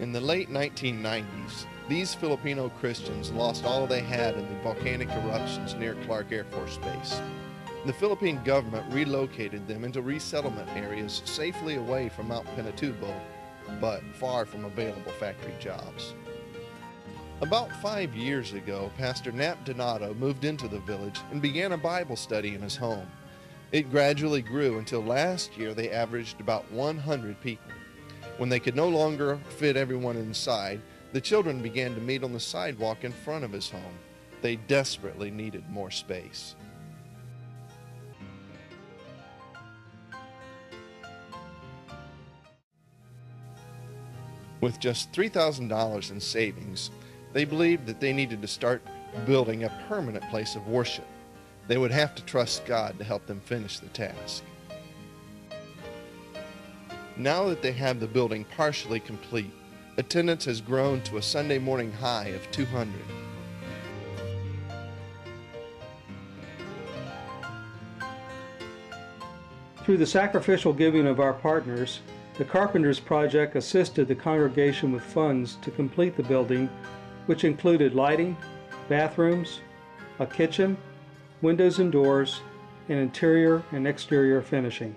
In the late 1990s, these Filipino Christians lost all they had in the volcanic eruptions near Clark Air Force Base. The Philippine government relocated them into resettlement areas safely away from Mount Pinatubo, but far from available factory jobs. About 5 years ago, Pastor Donado moved into the village and began a Bible study in his home. It gradually grew until last year they averaged about 100 people. When they could no longer fit everyone inside, the children began to meet on the sidewalk in front of his home. They desperately needed more space. With just $3,000 in savings, they believed that they needed to start building a permanent place of worship. They would have to trust God to help them finish the task. Now that they have the building partially complete, attendance has grown to a Sunday morning high of 200. Through the sacrificial giving of our partners, the Carpenters Project assisted the congregation with funds to complete the building, which included lighting, bathrooms, a kitchen, windows and doors, and interior and exterior finishing.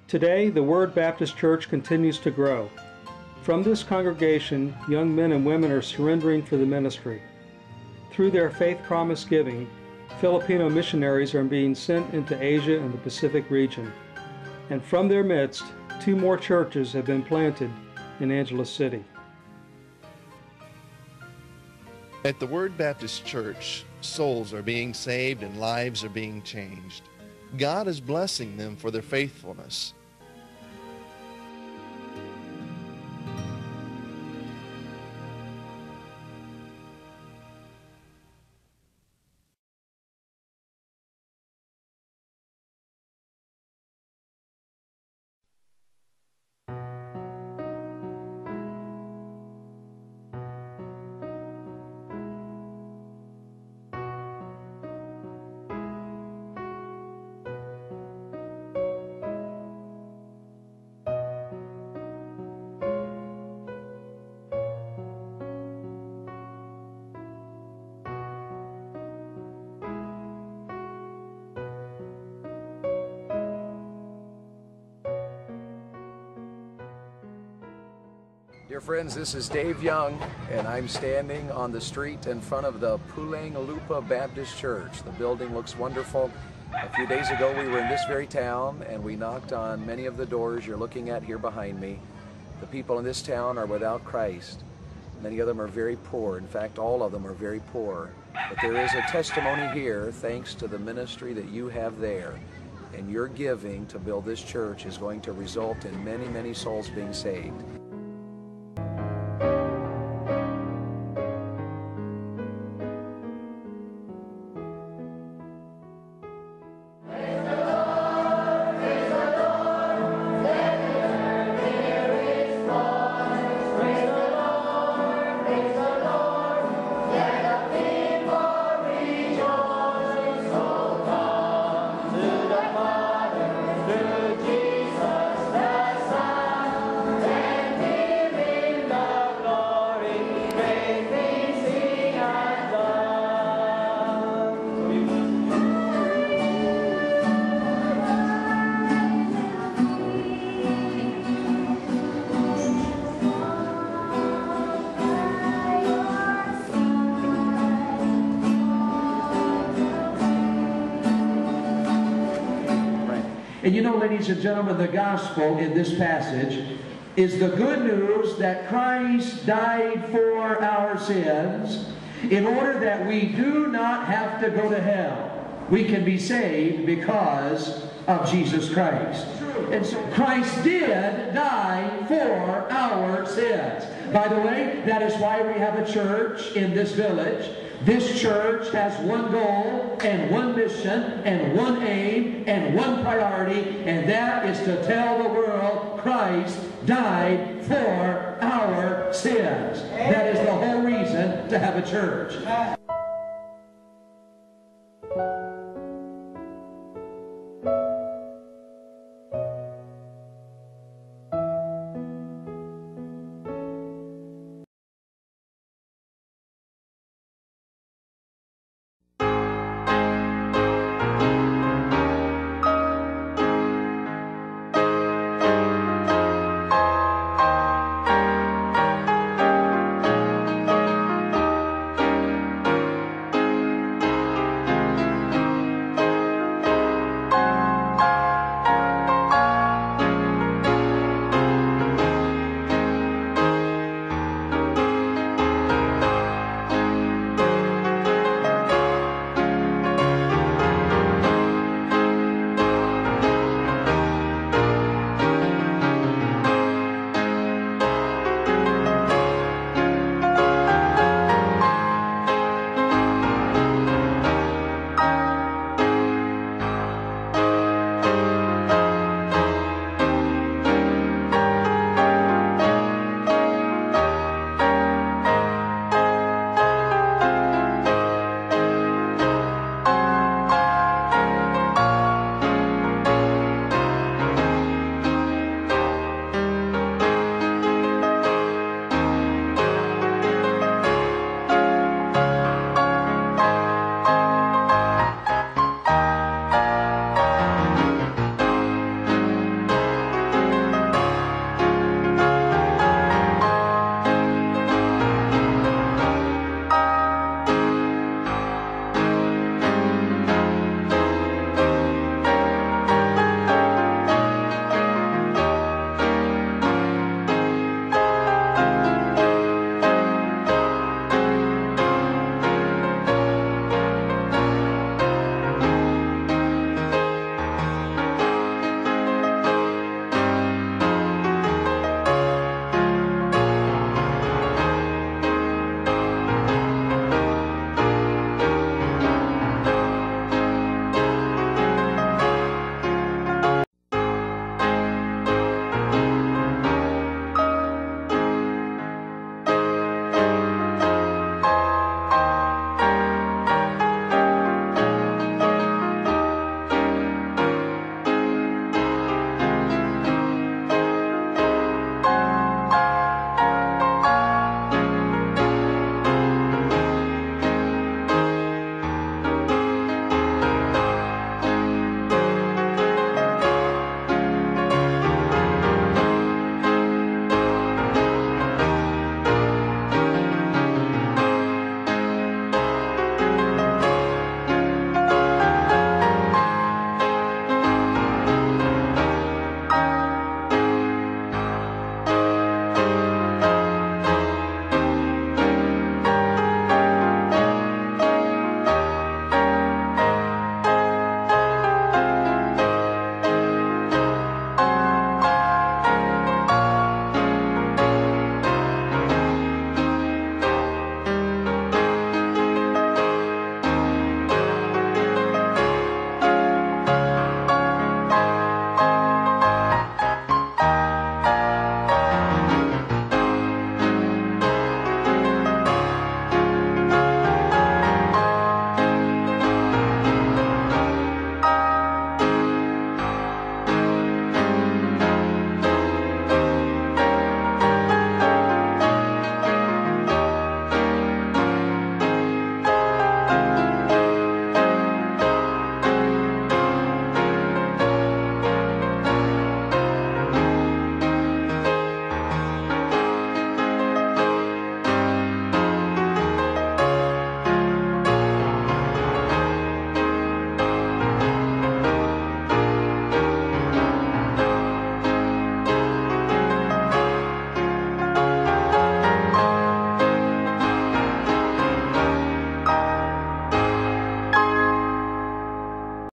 Today, the Word Baptist Church continues to grow. From this congregation, young men and women are surrendering for the ministry. Through their faith promise giving, Filipino missionaries are being sent into Asia and the Pacific region. And from their midst, 2 more churches have been planted in Angeles City. At the Word Baptist Church, souls are being saved and lives are being changed. God is blessing them for their faithfulness. Dear friends, this is Dave Young, and I'm standing on the street in front of the Pulang-Lupa Baptist Church. The building looks wonderful. A few days ago we were in this very town and we knocked on many of the doors you're looking at here behind me. The people in this town are without Christ. Many of them are very poor. In fact, all of them are very poor. But there is a testimony here thanks to the ministry that you have there. And your giving to build this church is going to result in many, many souls being saved. And you know, ladies and gentlemen, the gospel in this passage is the good news that Christ died for our sins in order that we do not have to go to hell. We can be saved because of Jesus Christ. And so Christ did die for our sins. By the way, that is why we have a church in this village. This church has one goal and one mission and one aim and one priority, and that is to tell the world Christ died for our sins. That is the whole reason to have a church.